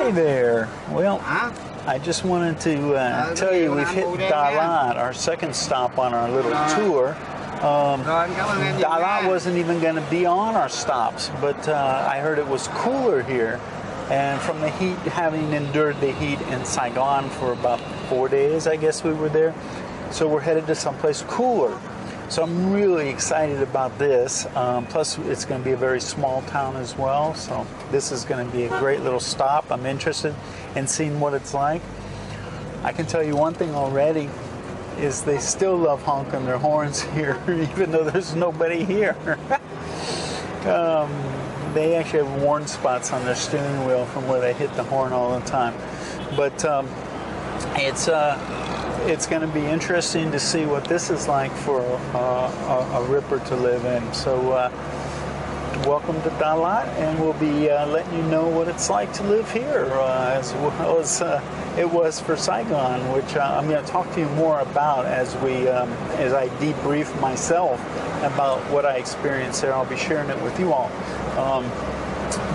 Hi there. Well, I just wanted to tell you we've hit Dalat, our second stop on our little tour. Dalat wasn't even going to be on our stops, but I heard it was cooler here. And from the heat, having endured the heat in Saigon for about 4 days, I guess we were there. So we're headed to someplace cooler. So I'm really excited about this. Plus, it's going to be a very small town as well. So this is going to be a great little stop. I'm interested in seeing what it's like. I can tell you one thing already, is they still love honking their horns here, even though there's nobody here. They actually have worn spots on their steering wheel from where they hit the horn all the time. But it's going to be interesting to see what this is like for a Ripper to live in. So welcome to Dalat, and we'll be letting you know what it's like to live here, as well as it was for Saigon, which I'm going to talk to you more about as I debrief myself about what I experienced there. I'll be sharing it with you all.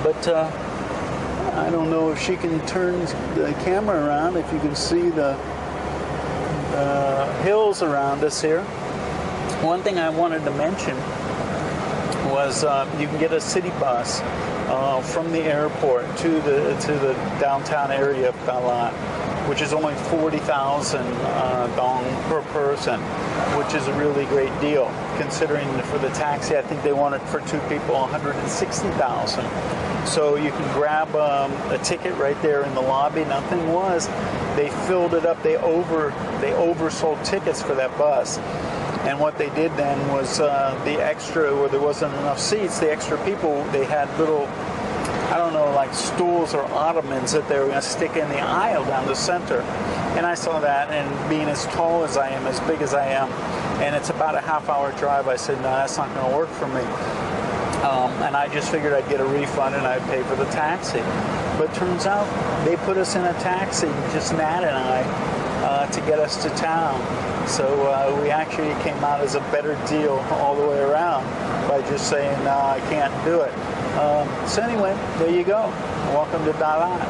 But I don't know if she can turn the camera around, if you can see the hills around us here. One thing I wanted to mention was you can get a city bus from the airport to the downtown area of Dalat, which is only 40,000 dong per person, which is a really great deal. Considering for the taxi, I think they want it for two people, 160,000. So you can grab a ticket right there in the lobby. Nothing was, they filled it up. They oversold tickets for that bus. And what they did then was the extra, where there wasn't enough seats, the extra people, they had little, I don't know, like stools or ottomans that they were going to stick in the aisle down the center. And I saw that, and being as tall as I am, as big as I am, and it's about a half-hour drive, I said, no, that's not going to work for me. And I just figured I'd get a refund and I'd pay for the taxi. But turns out they put us in a taxi, just Nat and I, to get us to town. So we actually came out as a better deal all the way around by just saying, no, I can't do it. So anyway, there you go. Welcome to Dalat.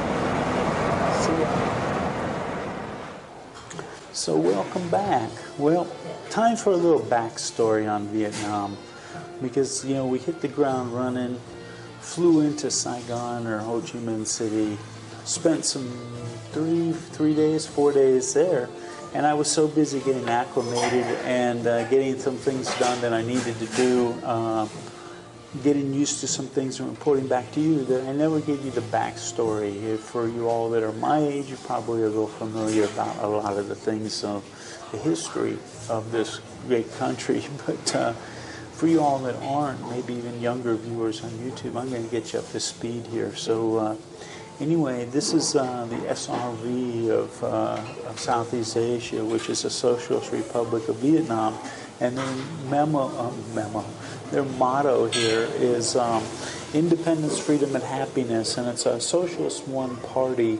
See ya. So welcome back. Well, time for a little backstory on Vietnam, because we hit the ground running, flew into Saigon or Ho Chi Minh City, spent some 4 days there, and I was so busy getting acclimated and getting some things done that I needed to do, getting used to some things and reporting back to you, that I never gave you the backstory. For you all that are my age, you probably are a little familiar about a lot of the things of the history of this great country. But for you all that aren't, maybe even younger viewers on YouTube, I'm going to get you up to speed here. So anyway, this is the SRV of Southeast Asia, which is the Socialist Republic of Vietnam. And their motto here is independence, freedom, and happiness. And it's a socialist one-party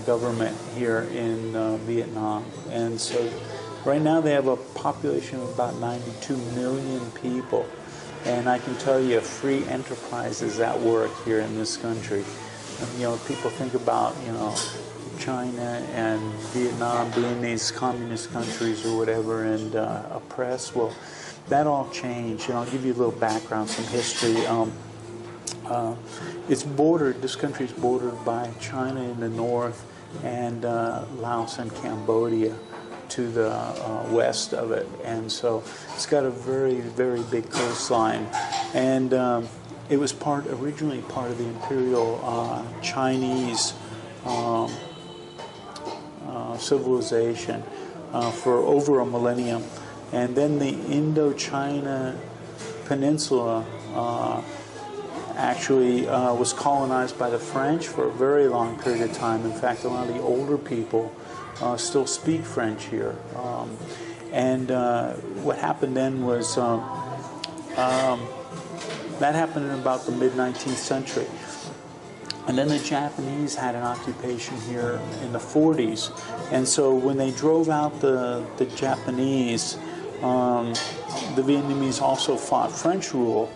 government here in Vietnam. And so right now they have a population of about 92 million people. And I can tell you, free enterprise is at work here in this country. And, people think about, China and Vietnam being these communist countries or whatever and oppressed. Well, that all changed. And I'll give you a little background, some history. This country's bordered by China in the north and Laos and Cambodia to the west of it. And so it's got a very, very big coastline. And it was originally part of the imperial Chinese civilization for over a millennium. And then the Indochina Peninsula actually was colonized by the French for a very long period of time. In fact, a lot of the older people still speak French here. And what happened then was that happened in about the mid-19th century. And then the Japanese had an occupation here in the 40s. And so when they drove out the Japanese, the Vietnamese also fought French rule.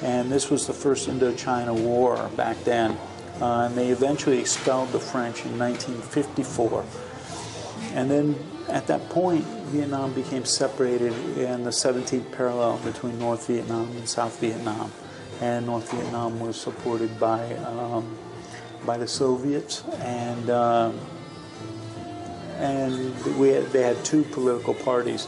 And this was the first Indochina War back then. and they eventually expelled the French in 1954. And then at that point, Vietnam became separated in the 17th parallel between North Vietnam and South Vietnam. And North Vietnam was supported by the Soviets, and they had two political parties.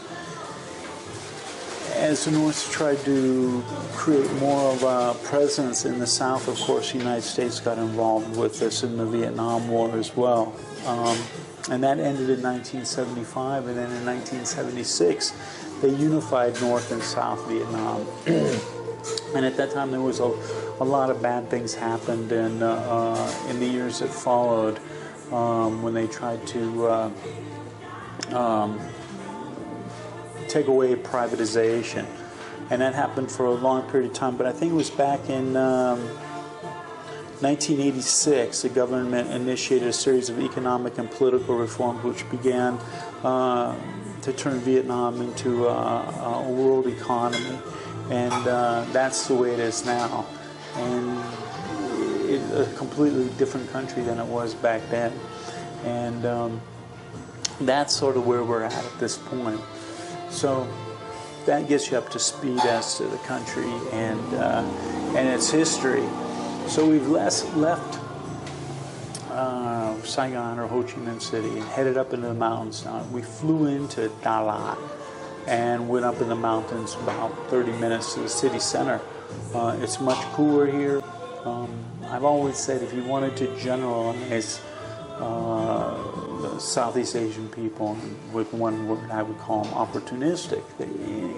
As the North tried to create more of a presence in the South, of course, the United States got involved with this in the Vietnam War as well. And that ended in 1975, and then in 1976, they unified North and South Vietnam. And at that time, there was a lot of bad things happened, and in the years that followed, when they tried to take away privatization, and that happened for a long period of time. But I think it was back in 1986, the government initiated a series of economic and political reforms which began to turn Vietnam into a world economy, and that's the way it is now, and it's a completely different country than it was back then, and that's sort of where we're at this point. So that gets you up to speed as to the country and its history. So we've left Saigon or Ho Chi Minh City and headed up into the mountains. Now, we flew into Dalat and went up in the mountains about 30 minutes to the city center. It's much cooler here. I've always said if you wanted to generalize the Southeast Asian people with one word, I would call them opportunistic.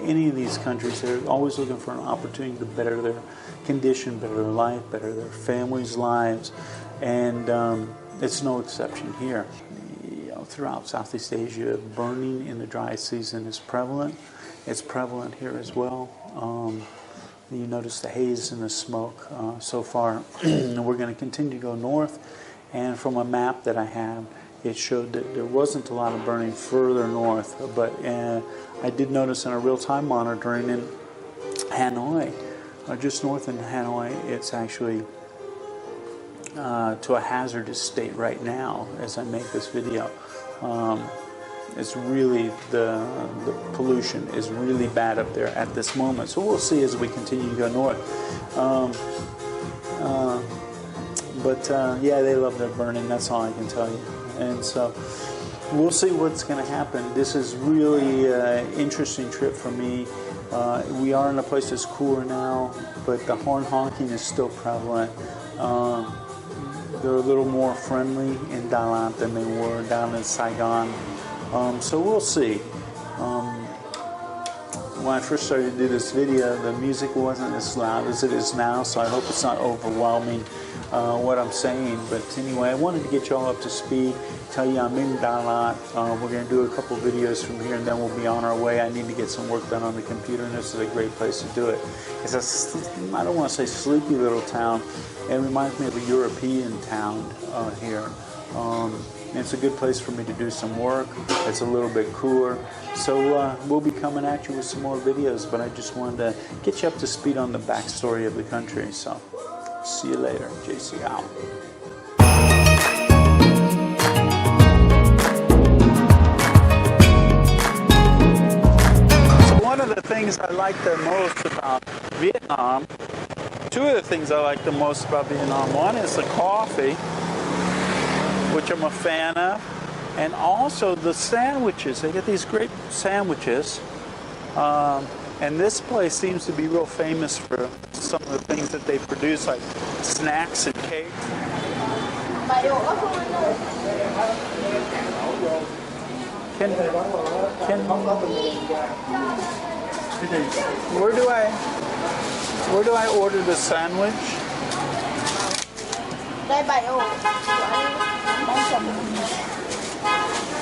Any of these countries, they're always looking for an opportunity to better their condition, better their life, better their families' lives, and it's no exception here. Throughout Southeast Asia, burning in the dry season is prevalent. It's prevalent here as well. You notice the haze and the smoke so far. We're going to continue to go north, and from a map that I have, it showed that there wasn't a lot of burning further north, but I did notice in a real-time monitoring in Hanoi, just north in Hanoi, it's actually to a hazardous state right now as I make this video. It's really, the pollution is really bad up there at this moment. So we'll see as we continue to go north. Yeah, they love their burning, that's all I can tell you. And so we'll see what's going to happen. This is really an interesting trip for me. We are in a place that's cooler now, but the horn honking is still prevalent. They're a little more friendly in Dalat than they were down in Saigon. So we'll see. When I first started to do this video, the music wasn't as loud as it is now, so I hope it's not overwhelming what I'm saying. But anyway, I wanted to get you all up to speed, tell you I'm in Dalat. We're going to do a couple videos from here, and then we'll be on our way. I need to get some work done on the computer, and this is a great place to do it. It's I don't want to say sleepy little town. It reminds me of a European town here. It's a good place for me to do some work. It's a little bit cooler. So we'll be coming at you with some more videos, but I just wanted to get you up to speed on the backstory of the country. So see you later. JC out. So one of the things I like the most about Vietnam, two of the things I like the most about Vietnam, one is the coffee, which I'm a fan of, and also the sandwiches. They get these great sandwiches, and this place seems to be real famous for some of the things that they produce, like snacks and cake. Where do I order the sandwich? Đây 7 ổ.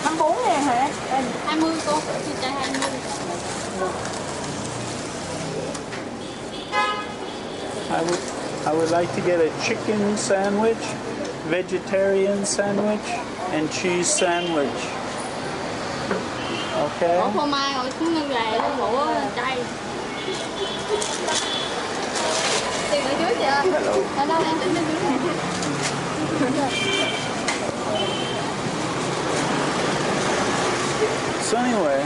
24 ngàn hả? 20 cô, chị trai 20. I would like to get a chicken sandwich, vegetarian sandwich, and cheese sandwich. Okay. Có phô mai rồi xuống ngân lề luôn bộ chay. Tiền ở dưới chị ơi. Ở đâu em tính ở dưới này. So anyway,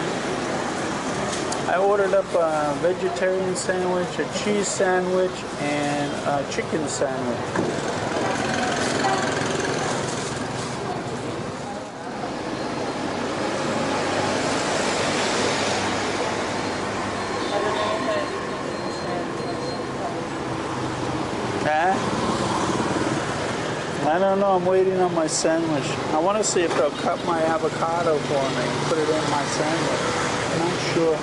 I ordered up a vegetarian sandwich, a cheese sandwich, and a chicken sandwich. I don't know, I'm waiting on my sandwich. I want to see if they'll cut my avocado for me and put it in my sandwich. I'm not sure.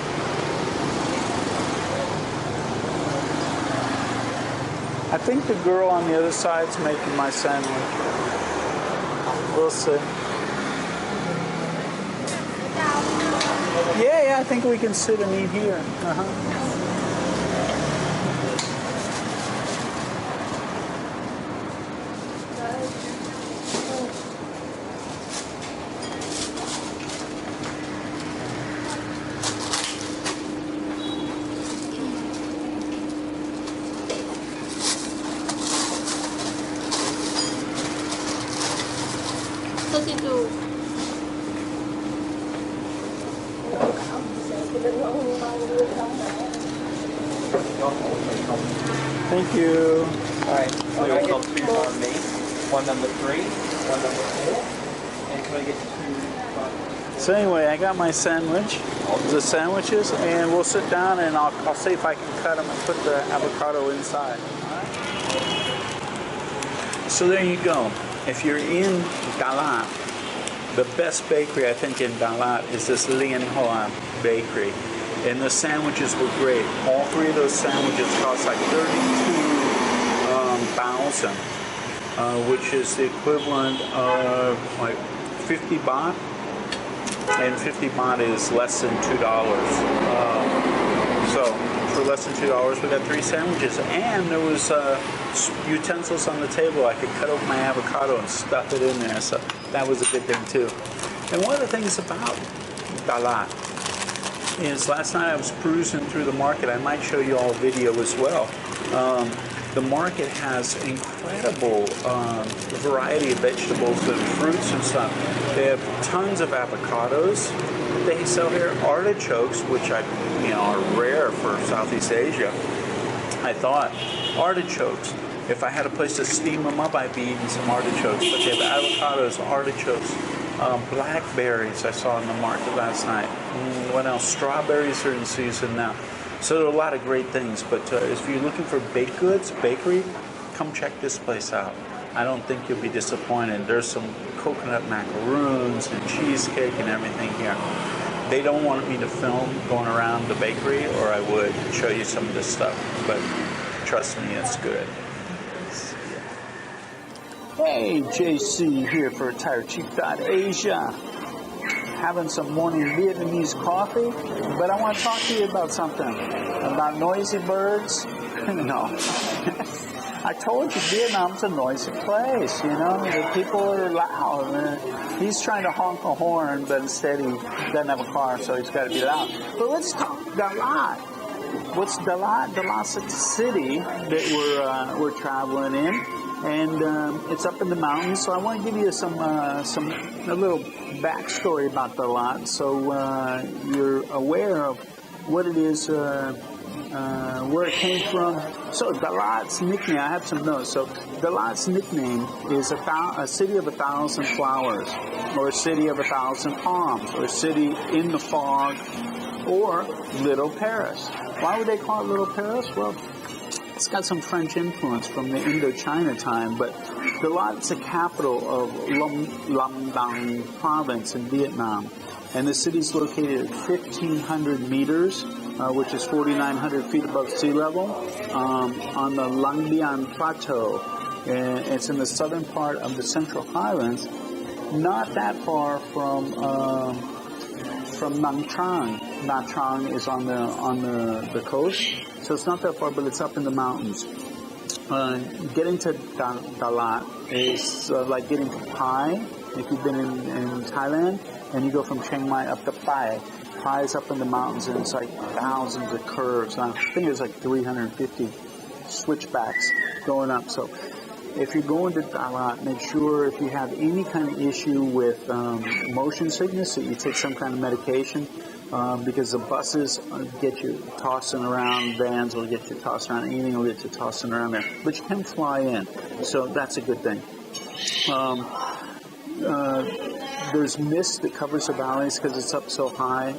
I think the girl on the other side's making my sandwich. We'll see. Yeah, I think we can sit and eat here. Thank you. All right. So you want 2 on me, 1 number 3, 1 number 4, and can I get 2? So anyway, I got my sandwich, the sandwiches, and we'll sit down and I'll see if I can cut them and put the avocado inside. So there you go. If you're in Dalat, the best bakery I think in Dalat is this Lianhua bakery. And the sandwiches were great. All 3 of those sandwiches cost like 32,000, which is the equivalent of like 50 baht. And 50 baht is less than $2. So for less than $2, we got 3 sandwiches. And there was utensils on the table. I could cut open my avocado and stuff it in there. So that was a good thing too. And one of the things about Dalat is last night I was cruising through the market. I might show you all a video as well. The market has incredible variety of vegetables and fruits and stuff. They have tons of avocados. They sell here artichokes, which are rare for Southeast Asia. I thought artichokes. If I had a place to steam them up, I'd be eating some artichokes. But they have avocados, artichokes. Blackberries I saw in the market last night. What else? Strawberries are in season now. So there are a lot of great things. But if you're looking for baked goods, bakery, come check this place out. I don't think you'll be disappointed. There's some coconut macaroons and cheesecake and everything here. They don't want me to film going around the bakery, or I would show you some of this stuff. But trust me, it's good. Hey, JC here for RetireCheap.Asia. Having some morning Vietnamese coffee, but I want to talk to you about something. About noisy birds. No. I told you Vietnam's a noisy place, The people are loud. He's trying to honk a horn, but instead he doesn't have a car, so he's got to be loud. But let's talk Dalat. What's Dalat? Dalat's a city that we're traveling in. And it's up in the mountains, so I want to give you a little backstory about Dalat, so you're aware of what it is, where it came from. So Dalat's nickname, I have some notes. So Dalat's nickname is a city of 1,000 flowers, or a city of 1,000 palms, or a city in the fog, or Little Paris. Why would they call it Little Paris? Well, it's got some French influence from the Indochina time, but Dalat's the capital of Lâm Đồng Province in Vietnam. And the city's located at 1,500 meters, which is 4,900 feet above sea level, on the Lang Biang Plateau. And it's in the southern part of the Central Highlands, not that far from Nha Trang. Nha Trang is on the coast. So it's not that far, but it's up in the mountains. Getting to Dalat is like getting to Pai. If you've been in Thailand, and you go from Chiang Mai up to Pai. Pai is up in the mountains, and it's like thousands of curves. I think there's like 350 switchbacks going up. So if you're going to Dalat, make sure if you have any kind of issue with motion sickness that you take some kind of medication, because the buses get you tossing around, vans will get you tossing around, anything will get you tossing around there. But you can fly in, so that's a good thing. There's mist that covers the valleys because it's up so high,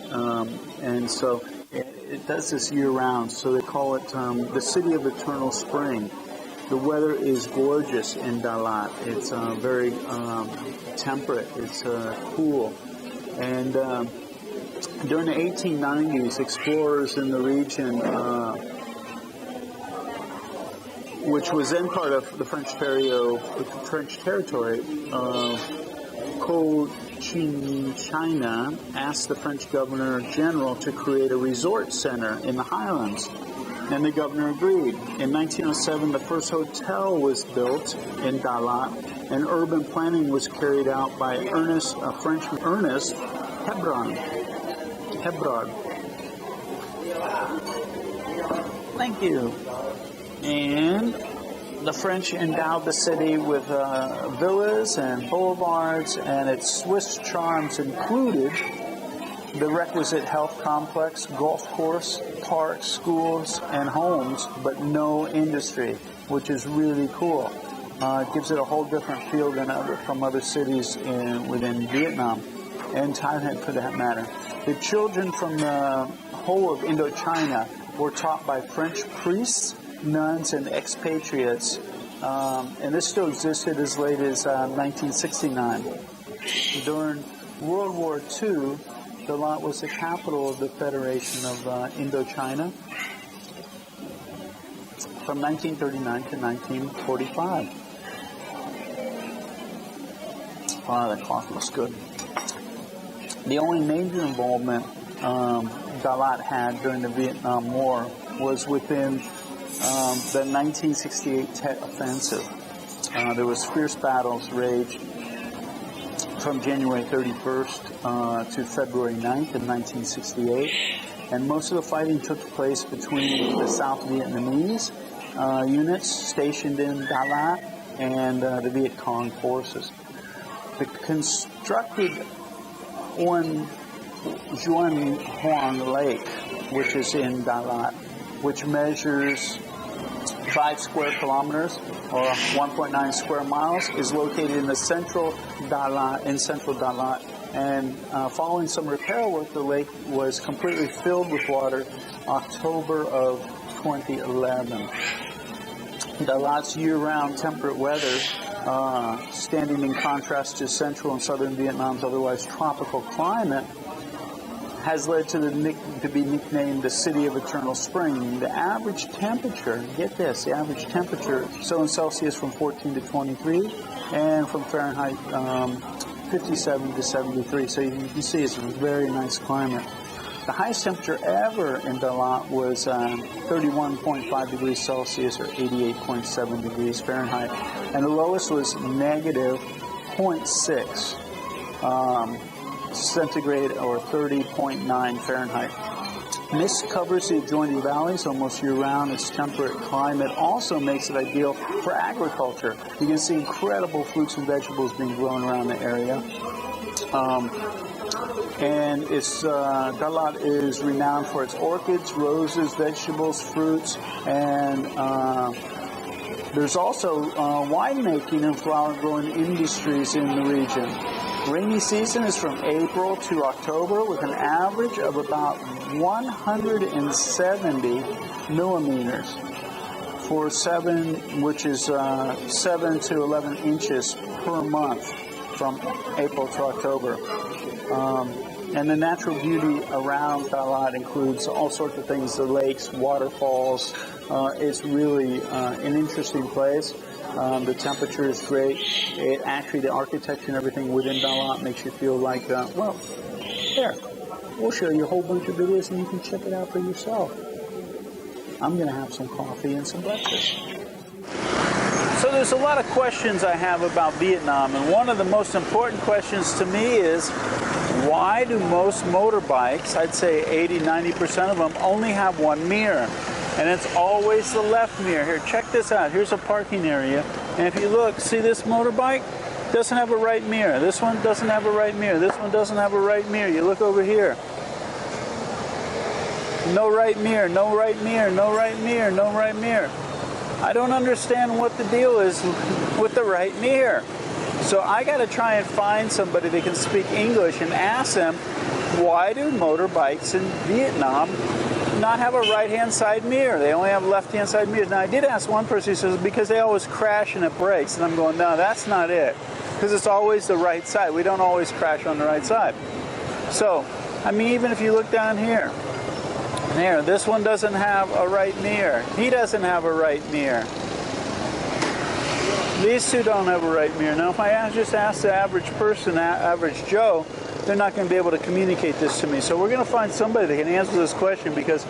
and so it does this year-round. So they call it the City of Eternal Spring. The weather is gorgeous in Dalat. It's very temperate. It's cool. And during the 1890s, explorers in the region, which was then part of the French territory, Cochin-China asked the French Governor General to create a resort center in the highlands, and the governor agreed. In 1907, the first hotel was built in Dalat, and urban planning was carried out by Frenchman Ernest Hebron. Thank you. And the French endowed the city with villas and boulevards, and its Swiss charms included the requisite health complex, golf course, parks, schools, and homes, but no industry, which is really cool. It gives it a whole different feel than from other cities within Vietnam, and Thailand for that matter. The children from the whole of Indochina were taught by French priests, nuns, and expatriates, and this still existed as late as 1969. During World War II, Dalat was the capital of the Federation of Indochina from 1939 to 1945. Wow, that coffee looks good. The only major involvement Dalat had during the Vietnam War was within the 1968 Tet Offensive. There was fierce battles raged from January 31st to February 9th in 1968, and most of the fighting took place between the South Vietnamese units stationed in Dalat and the Viet Cong forces. The constructed Juan Hoang Lake, which is in Dalat, which measures 5 square kilometers or 1.9 square miles, is located in the central Dalat, and following some repair work, the lake was completely filled with water October of 2011. Dalat's year-round temperate weather, standing in contrast to central and southern Vietnam's otherwise tropical climate, has led to be nicknamed the City of Eternal Spring. The average temperature, get this, the average temperature, so in Celsius from 14 to 23, and from Fahrenheit 57 to 73. So you can see it's a very nice climate. The highest temperature ever in Dalat was 31.5 degrees Celsius or 88.7 degrees Fahrenheit, and the lowest was negative 0.6 centigrade or 30.9 Fahrenheit. Mist covers the adjoining valleys almost year-round. Its temperate climate also makes it ideal for agriculture. You can see incredible fruits and vegetables being grown around the area. And Dalat is renowned for its orchids, roses, vegetables, fruits, and there's also winemaking and flower-growing industries in the region. Rainy season is from April to October with an average of about 170 millimeters which is 7 to 11 inches per month from April to October. And the natural beauty around Dalat includes all sorts of things, the lakes, waterfalls. It's really an interesting place. The temperature is great. The architecture and everything within Dalat makes you feel like, we'll show you a whole bunch of videos and you can check it out for yourself. I'm going to have some coffee and some breakfast. So there's a lot of questions I have about Vietnam, and one of the most important questions to me is, why do most motorbikes, I'd say 80-90% of them, only have one mirror? And it's always the left mirror. Here, check this out. Here's a parking area And if you look, see this motorbike? Doesn't have a right mirror. This one doesn't have a right mirror. This one doesn't have a right mirror. You look over here. No right mirror, no right mirror, no right mirror, no right mirror. I don't understand what the deal is with the right mirror. So I got to try and find somebody that can speak English and ask them, why do motorbikes in Vietnam not have a right-hand side mirror? They only have left-hand side mirrors. Now, I did ask one person who says, because they always crash and it breaks. And I'm going, no, that's not it. Because it's always the right side. We don't always crash on the right side. So, I mean, even if you look down here, there, this one doesn't have a right mirror. He doesn't have a right mirror. These two don't have a right mirror. Now, if I just ask the average person, average Joe, they're not going to be able to communicate this to me. So we're going to find somebody that can answer this question, because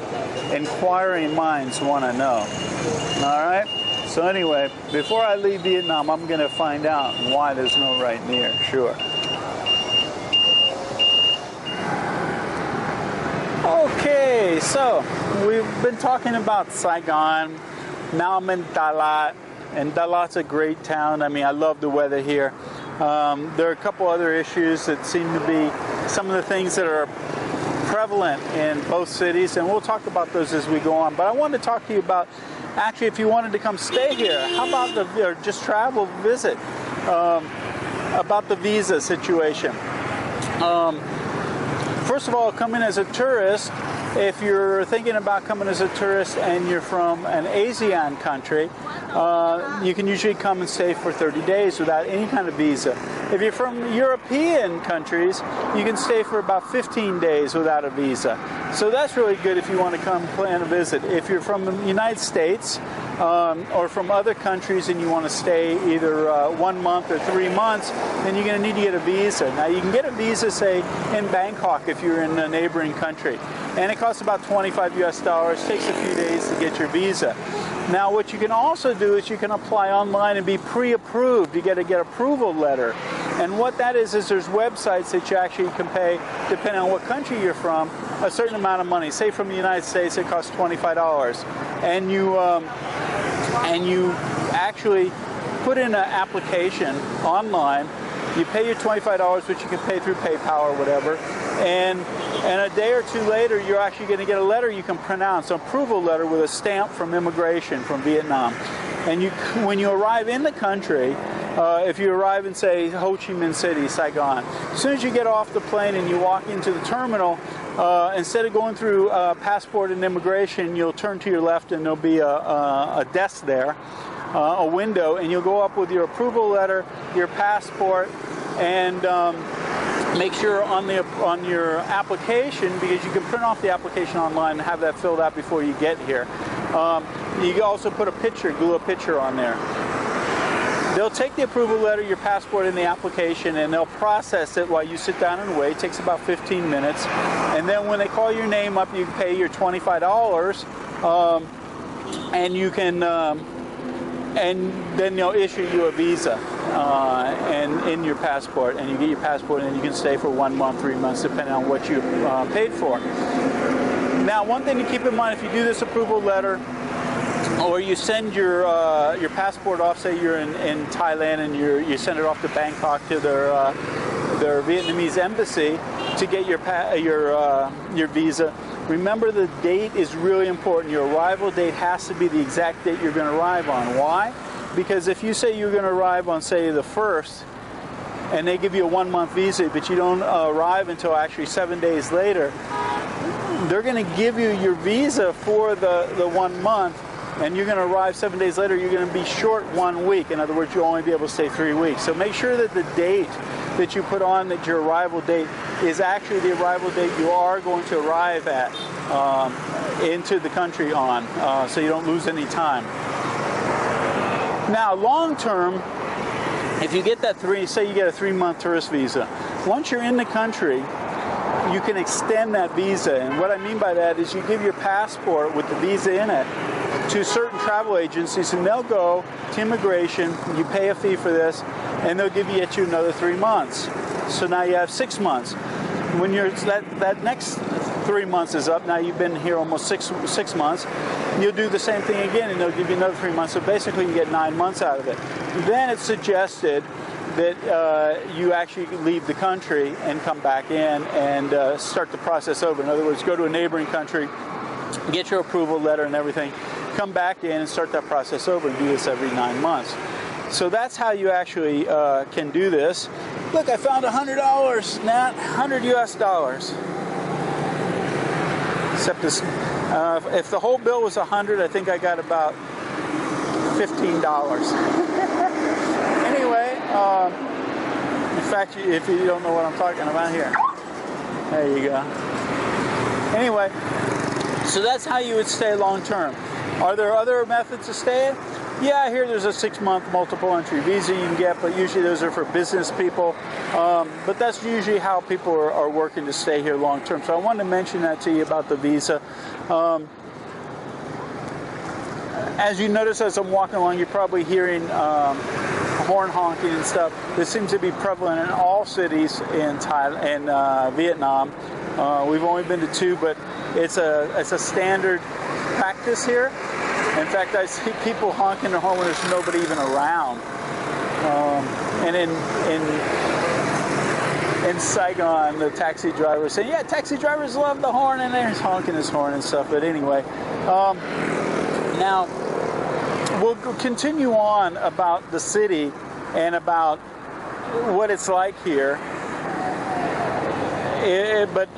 inquiring minds want to know. All right? So anyway, before I leave Vietnam, I'm going to find out why there's no right mirror. Sure. Okay, so we've been talking about Saigon. Now I'm in Dalat, and Dalat's a great town. I mean, I love the weather here. There are a couple other issues that seem to be some of the things that are prevalent in both cities, and we'll talk about those as we go on. But I wanted to talk to you about, actually, if you wanted to come stay here, how about or just travel, visit, about the visa situation. First of all, come in as a tourist. If you're thinking about coming as a tourist and you're from an ASEAN country, you can usually come and stay for 30 days without any kind of visa. If you're from European countries, you can stay for about 15 days without a visa. So that's really good if you want to come plan a visit. If you're from the United States or from other countries and you want to stay either 1 month or 3 months, then you're going to need to get a visa. Now, you can get a visa, say, in Bangkok if you're in a neighboring country. And it costs about $25 US. Takes a few days to get your visa. Now, what you can also do is you can apply online and be pre-approved. You get to get approval letter. And what that is there's websites that you actually can pay, depending on what country you're from, a certain amount of money. Say from the United States, it costs $25. And you actually put in an application online. You pay your $25, which you can pay through PayPal or whatever. And a day or two later, you're actually going to get a letter you can pronounce, an approval letter with a stamp from immigration from Vietnam. And when you arrive in the country, if you arrive in, say, Ho Chi Minh City, Saigon, as soon as you get off the plane and you walk into the terminal, instead of going through passport and immigration, you'll turn to your left and there'll be a desk there, a window, and you'll go up with your approval letter, your passport, and make sure on your application, because you can print off the application online and have that filled out before you get here. You can also put a picture, glue a picture on there. They'll take the approval letter, your passport, and the application, and they'll process it while you sit down and wait. It takes about 15 minutes. And then when they call your name up, you pay your $25, and you can, and then they'll issue you a visa and in your passport, and you get your passport, and you can stay for 1 month, 3 months, depending on what you paid for. Now, one thing to keep in mind, if you do this approval letter, or you send your passport off, say you're in Thailand and you send it off to Bangkok to their Vietnamese embassy to get your visa. Remember, the date is really important. Your arrival date has to be the exact date you're going to arrive on. Why? Because if you say you're going to arrive on, say, the 1st, and they give you a 1-month visa, but you don't arrive until actually 7 days later, they're going to give you your visa for the 1 month, and you're going to arrive 7 days later, you're going to be short 1 week. In other words, you'll only be able to stay 3 weeks. So make sure that the date that you put on, that your arrival date, is actually the arrival date you are going to arrive at into the country on, so you don't lose any time. Now, long term, if you get that say you get a 3-month tourist visa, once you're in the country, you can extend that visa. And what I mean by that is you give your passport with the visa in it to certain travel agencies, and they'll go to immigration, you pay a fee for this, and they'll give you another 3 months. So now you have 6 months. When you're that next 3 months is up. Now you've been here almost six months. You'll do the same thing again, and they'll give you another 3 months. So basically, you get 9 months out of it. Then it's suggested that you actually leave the country and come back in and start the process over. In other words, go to a neighboring country, get your approval letter and everything, come back in and start that process over and do this every 9 months. So that's how you actually can do this. Look, I found $100, Nat, 100 US dollars. Except this, if the whole bill was 100, I think I got about $15. Anyway, in fact, if you don't know what I'm talking about here, there you go. Anyway, so that's how you would stay long term. Are there other methods of staying? Yeah, I hear there's a 6-month multiple entry visa you can get, but usually those are for business people. But that's usually how people are working to stay here long term. So I wanted to mention that to you about the visa. As you notice as I'm walking along, you're probably hearing horn honking and stuff. This seems to be prevalent in all cities in Vietnam. We've only been to 2, but it's a standard practice here. In fact, I see people honking their horn when there's nobody even around. And in Saigon, the taxi driver was saying, yeah, taxi drivers love the horn, and they're honking his horn and stuff. But anyway, now we'll continue on about the city and about what it's like here. But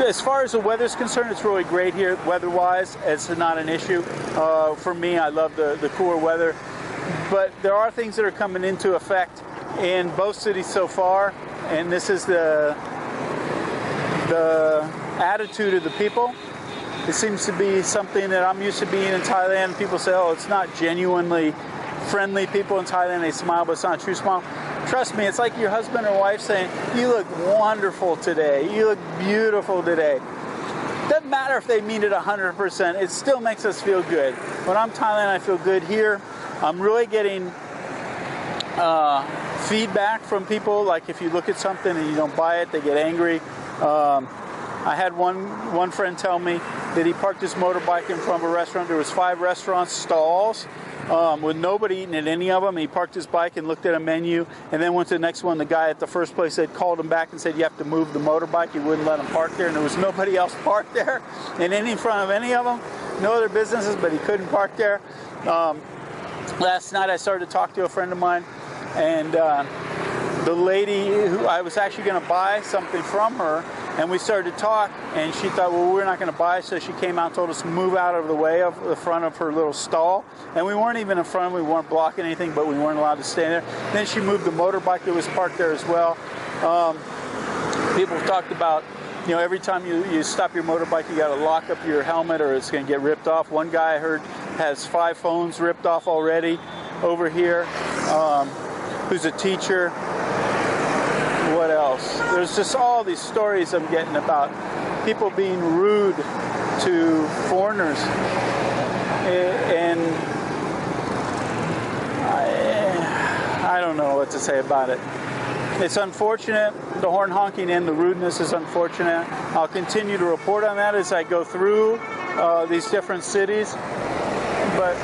as far as the weather's concerned, it's really great here. Weather-wise, it's not an issue. For me, I love the cooler weather. But there are things that are coming into effect in both cities so far, and this is the attitude of the people. It seems to be something that I'm used to being in Thailand. People say, oh, it's not genuinely friendly people in Thailand. They smile, but it's not a true smile. Trust me, it's like your husband or wife saying, you look wonderful today. You look beautiful today. Doesn't matter if they mean it 100%. It still makes us feel good. When I'm Thailand, I feel good here. I'm really getting feedback from people. Like if you look at something and you don't buy it, they get angry. I had one friend tell me that he parked his motorbike in front of a restaurant. There was 5 restaurant stalls with nobody eating at any of them. He parked his bike and looked at a menu and then went to the next one. The guy at the first place had called him back and said, you have to move the motorbike. He wouldn't let him park there, and there was nobody else parked there and in front of any of them. No other businesses, but he couldn't park there. Last night I started to talk to a friend of mine, and the lady who I was actually going to buy something from her, and we started to talk, and she thought, well, we're not going to buy, so she came out and told us to move out of the way of the front of her little stall. And we weren't even in front, we weren't blocking anything, but we weren't allowed to stand there. Then she moved the motorbike that was parked there as well. People talked about, you know, every time you stop your motorbike, you got to lock up your helmet or it's going to get ripped off. One guy I heard has 5 phones ripped off already over here, who's a teacher. What else? There's just all these stories I'm getting about people being rude to foreigners, and I don't know what to say about it. It's unfortunate. The horn honking and the rudeness is unfortunate. I'll continue to report on that as I go through these different cities. But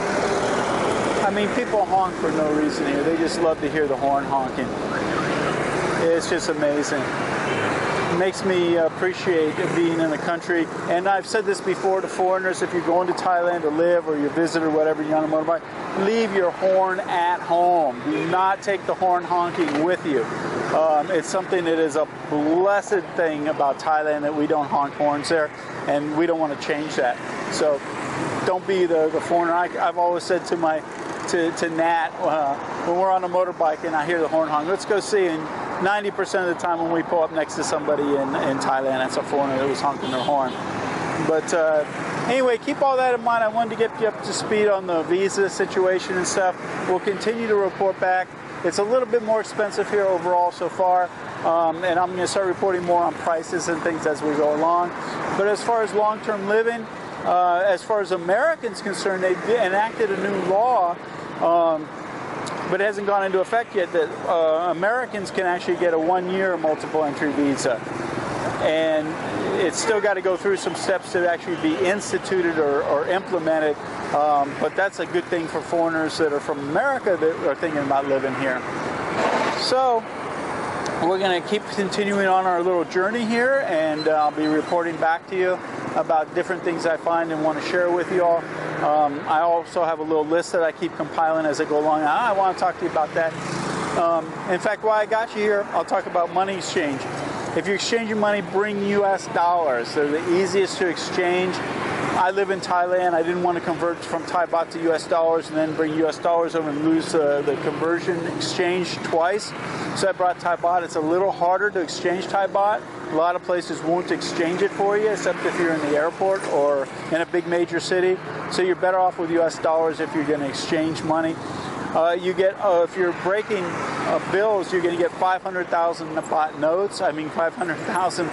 I mean, people honk for no reason here. They just love to hear the horn honking. It's just amazing. It makes me appreciate being in the country. And I've said this before to foreigners, if you're going to Thailand to live or you visit or whatever, you're on a motorbike, leave your horn at home. Do not take the horn honking with you. It's something that is a blessed thing about Thailand, that we don't honk horns there, and we don't want to change that. So don't be the foreigner. I've always said to Nat, when we're on a motorbike and I hear the horn honk, let's go see. And 90% of the time when we pull up next to somebody in Thailand, that's a foreigner that was honking their horn. But anyway, keep all that in mind. I wanted to get you up to speed on the visa situation and stuff. We'll continue to report back. It's a little bit more expensive here overall so far, and I'm going to start reporting more on prices and things as we go along. But as far as long-term living, as far as Americans concerned, they enacted a new law, but it hasn't gone into effect yet, that Americans can actually get a 1-year multiple entry visa. and it's still got to go through some steps to actually be instituted or implemented. But that's a good thing for foreigners that are from America that are thinking about living here. So we're going to keep continuing on our little journey here, and I'll be reporting back to you about different things I find and want to share with you all. I also have a little list that I keep compiling as I go along. I want to talk to you about that. In fact, while I got you here, I'll talk about money exchange. If you're exchanging money, bring US dollars. They're the easiest to exchange. I live in Thailand. I didn't want to convert from Thai baht to US dollars and then bring US dollars over and lose the conversion exchange twice. So I brought Thai baht. It's a little harder to exchange Thai baht. A lot of places won't exchange it for you, except if you're in the airport or in a big major city. So you're better off with US dollars if you're going to exchange money. You get, if you're breaking bills, you're going to get 500,000 baht notes. I mean 500,000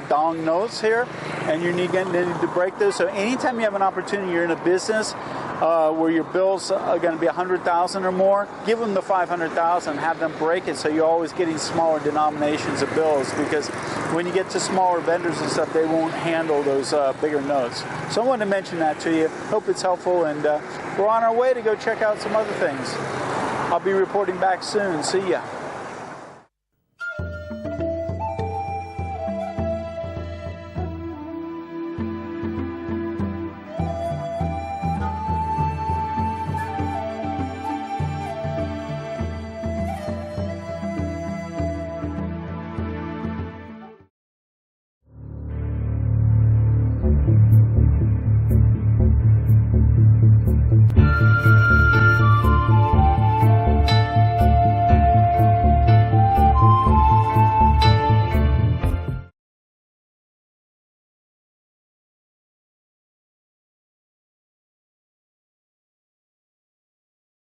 dong notes here, and you need to break those. So anytime you have an opportunity, you're in a business where your bills are going to be 100,000 or more, give them the 500,000, have them break it, so you're always getting smaller denominations of bills, because when you get to smaller vendors and stuff, they won't handle those bigger notes. So I wanted to mention that to you. Hope it's helpful, and we're on our way to go check out some other things. I'll be reporting back soon. See ya.